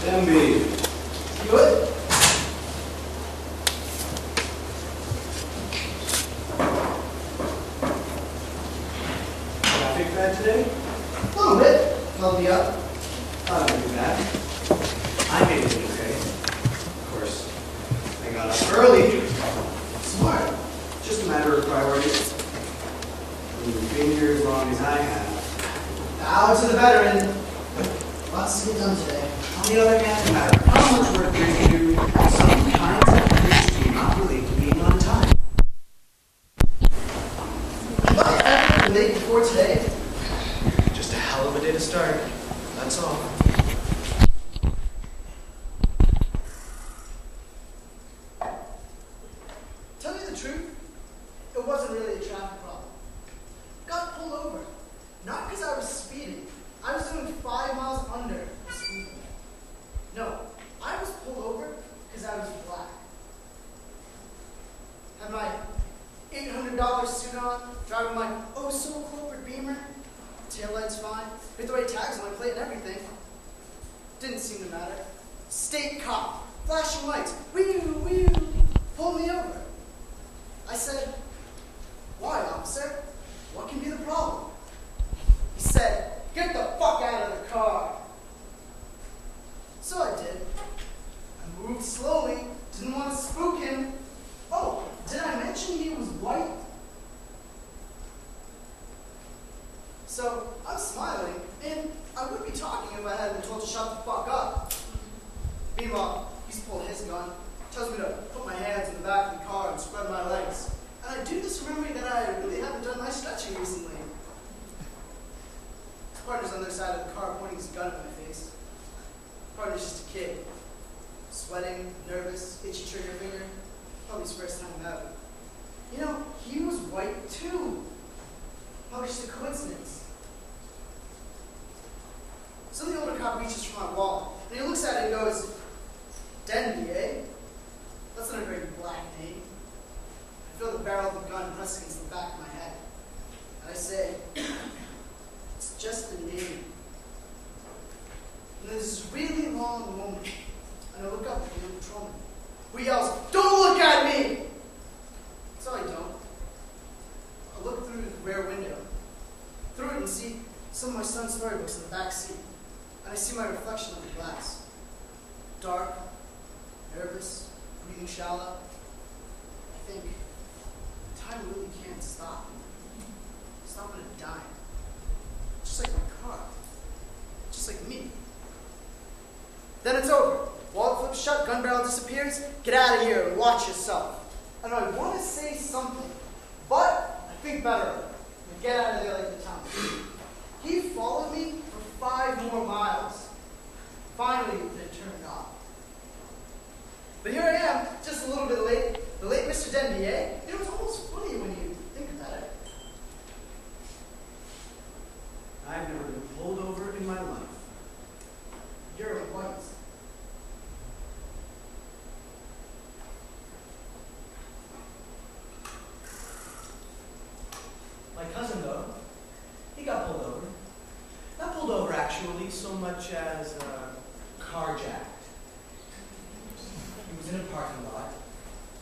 MB. Good? Traffic bad today? A little bit. Filled me up. Not too bad. I made it okay. Of course, I got up early. Smart. Just a matter of priorities. When you've been here as long as I have. Out to the veteran. Lots to get done today. On the other hand, no matter how much work there you do, sometimes it appears to not relate to being on time. But the day before today, Just a hell of a day to start. That's all. tell you the truth, it wasn't really a traffic problem. Got pulled over. Not because I was speeding. I was doing 5 miles under the speed limit. No, I was pulled over because I was black. Had my $800 suit on, driving my oh-so-corporate Beamer. Taillight's fine. With the way tags on my plate and everything. Didn't seem to matter. State cop, flashing lights, wee-oo, wee-oo, pulled me over. I said, "Why, officer? What can be the problem?" He said, "Get the fuck out of the car." So I did. I moved slowly, didn't want to spook him. Oh, did I mention he was white? So I'm smiling, and I would be talking if I hadn't been told to shut the fuck up. Meanwhile, he's pulled his gun, tells me to put my hands in the back of the car and spread my legs. And I do this remembering that I really haven't done my stretching recently. His partner's on the other side of the car pointing his gun at my face. Partner's just a kid. Sweating, nervous, itchy trigger finger. Probably his first time out. You know, he was white too. Probably just a coincidence. So the older cop reaches for my wallet, and he looks at it and goes, "Denby, eh? That's not a very black name." I feel the barrel of the gun press against the back of my head. And I say, "It's just a name." And there's this really long moment, and I look up at the young patrolman, who yells, "Don't look at me!" So I don't. I look through the rear window, through it, and see some of my son's storybooks in the back seat. And I see my reflection on the glass. Dark, nervous, breathing shallow. I think, time really can't stop. Stop at a dime. Just like my car. Just like me. Then it's over. Wallet flips shut, gun barrel disappears. Get out of here and watch yourself. And I want to say something, but I think better of it. And get out of there like the town. He followed me for 5 more miles. Finally, it turned off. But here I am, just a little bit late. The late Mr. Denby, eh? It was almost funny when you think about it. I've never been pulled over in my life. You're white. My cousin, though, he got pulled over. Not pulled over, actually, so much as carjacked. He was in a parking lot,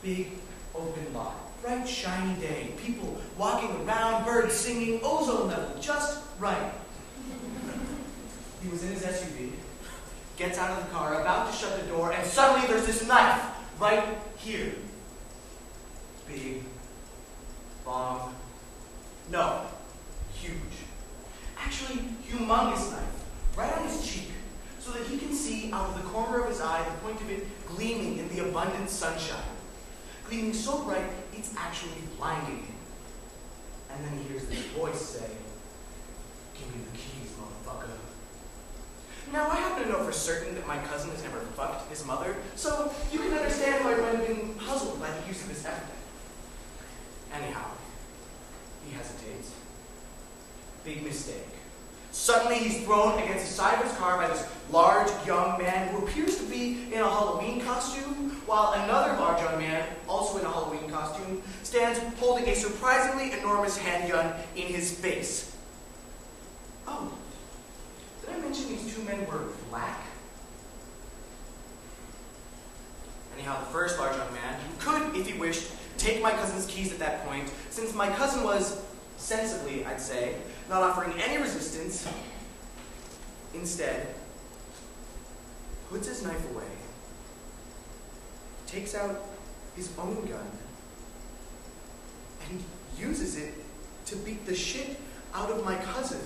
big open lot, bright shiny day, people walking around, birds singing, ozone level just right. He was in his SUV, gets out of the car, about to shut the door, and suddenly there's this knife right here. Big, long, no, huge. Actually, humongous knife, right on his cheek, so that he can see out of the corner of his eye the point of it gleaming in the abundant sunshine. Gleaming so bright, it's actually blinding him. And then he hears this voice say, "Give me the keys, motherfucker." Now, I happen to know for certain that my cousin has never fucked his mother, so you can understand why I might have been puzzled by the use of this epithet. Anyhow, he hesitates. Big mistake. Suddenly he's thrown against the side of his car by this large young man who appears to be in a Halloween costume, while another large young man, also in a Halloween costume, stands holding a surprisingly enormous handgun in his face. Oh, did I mention these two men were black? keys at that point, since my cousin was, sensibly, I'd say, not offering any resistance. Instead, puts his knife away, takes out his own gun, and uses it to beat the shit out of my cousin,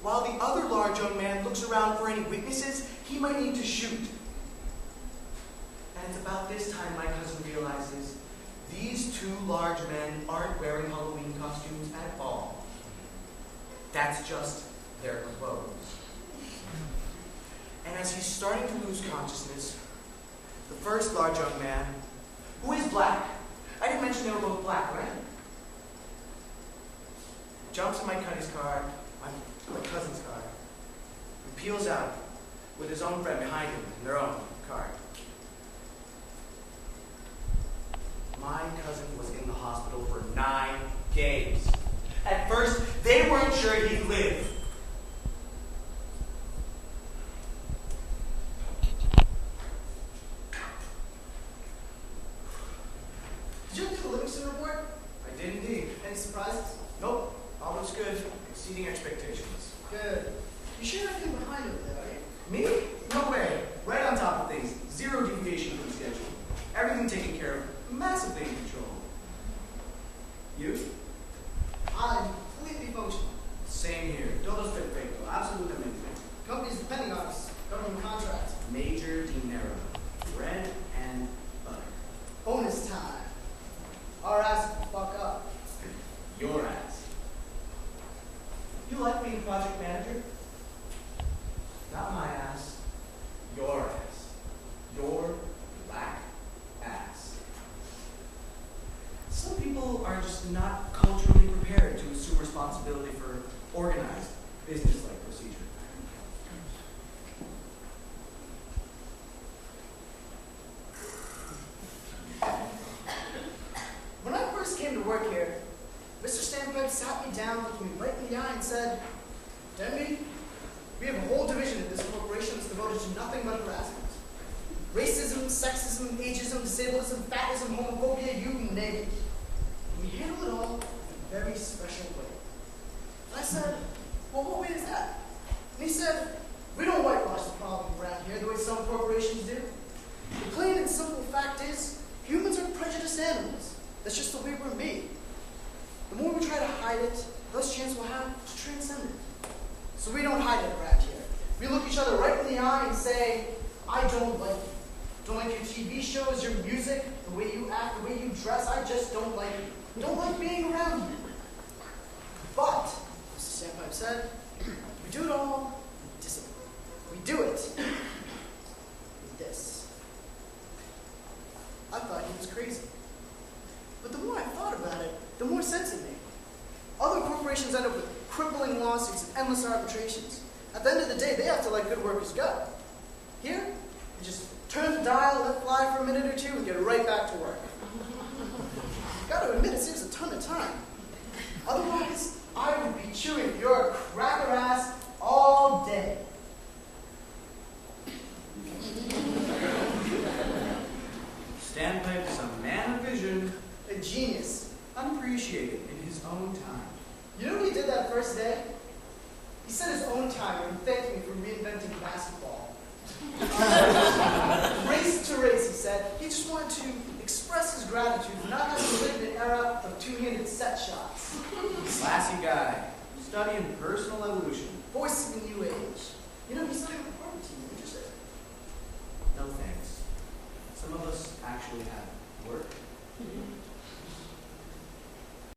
while the other large young man looks around for any witnesses he might need to shoot. And it's about this time my cousin realizes these two large men aren't wearing Halloween costumes at all. That's just their clothes. And as he's starting to lose consciousness, the first large young man, who is black, I didn't mention they were both black, right? Jumps in my cousin's car, and peels out with his own friend behind him in their own car. My cousin was in the hospital for 9 days. At first, they weren't sure he'd live. Did you look at the Livingston report? I did indeed. Any surprises? Nope, all looks good, exceeding expectations. Good. You sure nothing behind over there, are you? Me? No way. Right on top of things. Zero deviation from schedule. Everything taken care of. Massively in control. You? I'm completely functional. Same here. Todos perfecto. Absolutamente. Company's depending on us. Government contracts. Major dinero. Bread and butter. Bonus time. Our ass can fuck up. Your ass. You like being project manager? Not my ass. Your ass. Your black ass. Some people are just not culturally prepared to assume responsibility for organized, business-like procedure. When I first came to work here, Mr. Standpipe sat me down, looked me right in the eye, and said, "Denby, we have a whole division at this corporation that's devoted to nothing but harassment. Racism, sexism, ageism, disableism, fatism, homophobia, you name it. And we handle it all in a very special way." And I said, "Well, what way is that?" And he said, "We don't whitewash the problem around here the way some corporations do. The plain and simple fact is, humans are prejudiced animals. That's just the way we're made. The more we try to hide it, the less chance we'll have to transcend it. So we don't hide it around here. We look each other right in the eye and say, I don't like you. Don't like your TV shows, your music, the way you act, the way you dress. I just don't like you. Don't like being around you. But," Mr. Sandpipe said, "we do it all with discipline. We do it with this." I thought he was crazy. But the more I thought about it, the more sense it made. Other corporations end up with crippling lawsuits and endless arbitrations. At the end of the day, they have to let good workers go. Here, you just turn the dial, let fly for a minute or two, and get right back to work. Gotta admit, it saves a ton of time. Otherwise, I would be chewing your cracker ass all day. Standpipe is a man of vision, A genius. unappreciated in his own time. You know what he did that first day? He set his own timer and thanked me for reinventing basketball. Race to race, he said. He just wanted to express his gratitude for not having to live in an era of two-handed set shots. Classy guy, studying personal evolution. Voicing